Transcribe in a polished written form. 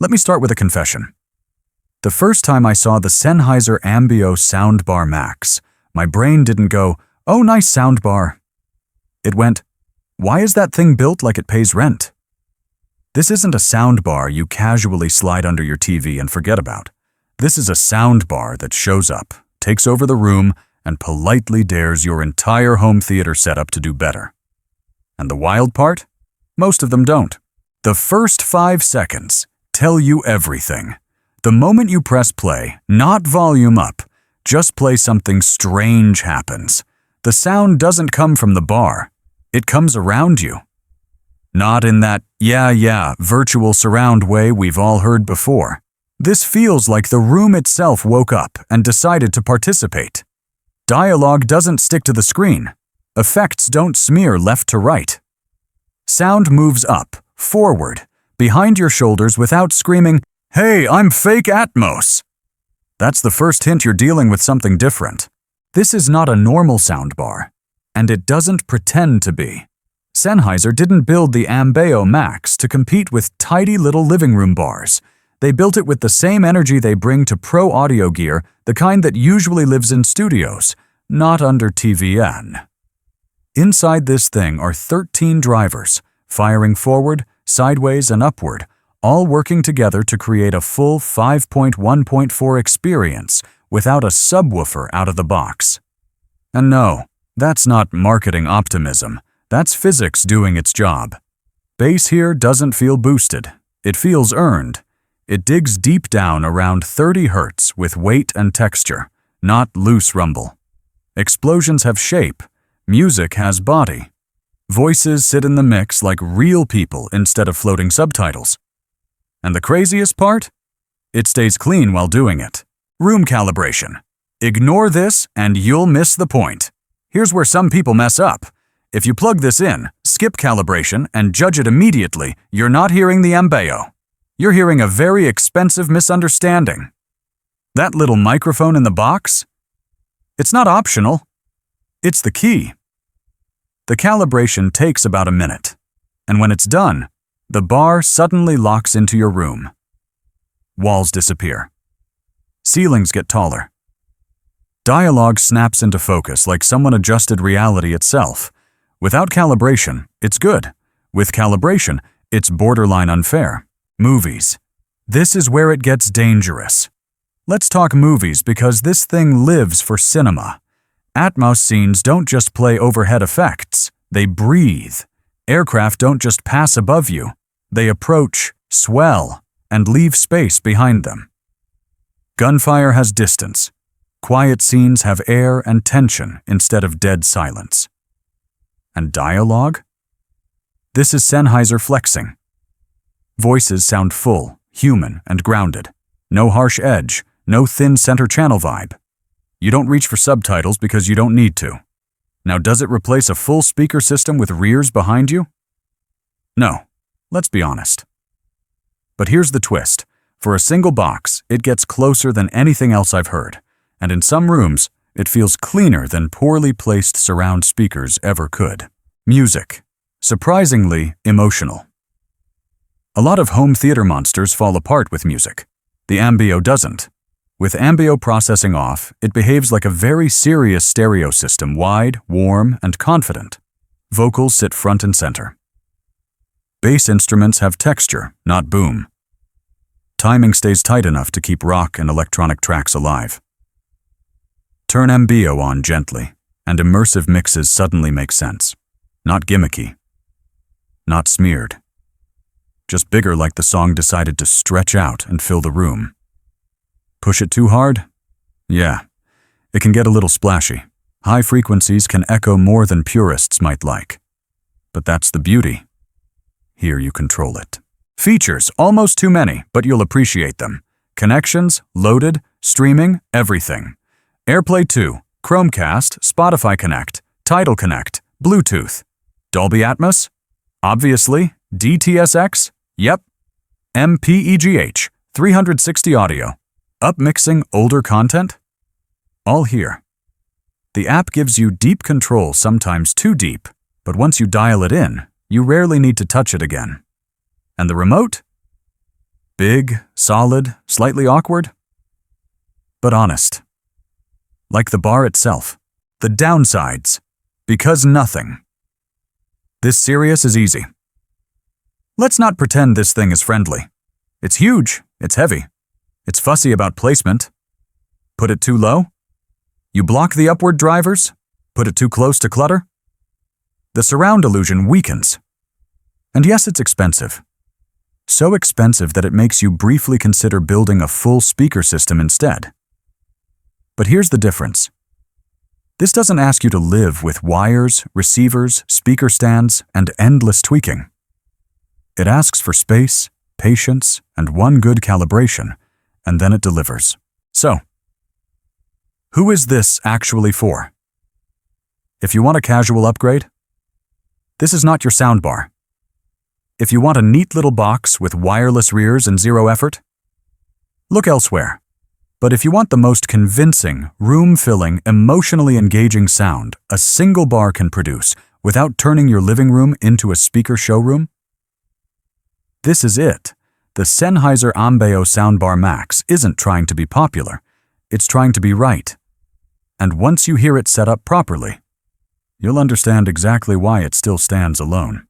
Let me start with a confession. The first time I saw the Sennheiser AMBEO Soundbar Max, my brain didn't go, "Oh, nice soundbar." It went, "Why is that thing built like it pays rent?" This isn't a soundbar you casually slide under your TV and forget about. This is a soundbar that shows up, takes over the room, and politely dares your entire home theater setup to do better. And the wild part? Most of them don't. The first 5 seconds tell you everything. The moment you press play, not volume up, just play, something strange happens. The sound doesn't come from the bar. It comes around you. Not in that, yeah, virtual surround way we've all heard before. This feels like the room itself woke up and decided to participate. Dialogue doesn't stick to the screen. Effects don't smear left to right. Sound moves up, forward, behind your shoulders without screaming, "Hey, I'm fake Atmos." That's the first hint you're dealing with something different. This is not a normal soundbar, and it doesn't pretend to be. Sennheiser didn't build the AMBEO Max to compete with tidy little living room bars. They built it with the same energy they bring to pro audio gear, the kind that usually lives in studios, not under TVN. Inside this thing are 13 drivers, firing forward, sideways, and upward, all working together to create a full 5.1.4 experience without a subwoofer out of the box. And no, that's not marketing optimism. That's physics doing its job. Bass here doesn't feel boosted. It feels earned. It digs deep down around 30 Hz with weight and texture, not loose rumble. Explosions have shape. Music has body. Voices sit in the mix like real people instead of floating subtitles. And the craziest part? It stays clean while doing it. Room calibration. Ignore this and you'll miss the point. Here's where some people mess up. If you plug this in, skip calibration, and judge it immediately, you're not hearing the AMBEO. You're hearing a very expensive misunderstanding. That little microphone in the box? It's not optional. It's the key. The calibration takes about a minute, and when it's done, the bar suddenly locks into your room. Walls disappear. Ceilings get taller. Dialogue snaps into focus like someone adjusted reality itself. Without calibration, it's good. With calibration, it's borderline unfair. Movies. This is where it gets dangerous. Let's talk movies because this thing lives for cinema. Atmos scenes don't just play overhead effects, they breathe. Aircraft don't just pass above you, they approach, swell, and leave space behind them. Gunfire has distance. Quiet scenes have air and tension instead of dead silence. And dialogue? This is Sennheiser flexing. Voices sound full, human, and grounded. No harsh edge, no thin center channel vibe. You don't reach for subtitles because you don't need to. Now, does it replace a full speaker system with rears behind you? No, let's be honest. But here's the twist. For a single box, it gets closer than anything else I've heard. And in some rooms, it feels cleaner than poorly placed surround speakers ever could. Music. Surprisingly emotional. A lot of home theater monsters fall apart with music. The AMBEO doesn't. With AMBEO processing off, it behaves like a very serious stereo system, wide, warm, and confident. Vocals sit front and center. Bass instruments have texture, not boom. Timing stays tight enough to keep rock and electronic tracks alive. Turn AMBEO on gently, and immersive mixes suddenly make sense. Not gimmicky. Not smeared. Just bigger, like the song decided to stretch out and fill the room. Push it too hard? Yeah, it can get a little splashy. High frequencies can echo more than purists might like. But that's the beauty. Here you control it. Features, almost too many, but you'll appreciate them. Connections, loaded, streaming, everything. AirPlay 2, Chromecast, Spotify Connect, Tidal Connect, Bluetooth. Dolby Atmos? Obviously. DTSX? Yep. MPEGH, 360 audio. Upmixing older content? All here. The app gives you deep control, sometimes too deep, but once you dial it in, you rarely need to touch it again. And the remote? Big, solid, slightly awkward? But honest. Like the bar itself. The downsides. Because nothing. This serious is easy. Let's not pretend this thing is friendly. It's huge, it's heavy, it's fussy about placement. Put it too low? You block the upward drivers? Put it too close to clutter? The surround illusion weakens. And yes, it's expensive. So expensive that it makes you briefly consider building a full speaker system instead. But here's the difference. This doesn't ask you to live with wires, receivers, speaker stands, and endless tweaking. It asks for space, patience, and one good calibration, and then it delivers. So, who is this actually for? If you want a casual upgrade, this is not your soundbar. If you want a neat little box with wireless rears and zero effort, look elsewhere. But if you want the most convincing, room-filling, emotionally engaging sound a single bar can produce without turning your living room into a speaker showroom, this is it. The Sennheiser AMBEO Soundbar Max isn't trying to be popular. It's trying to be right. And once you hear it set up properly, you'll understand exactly why it still stands alone.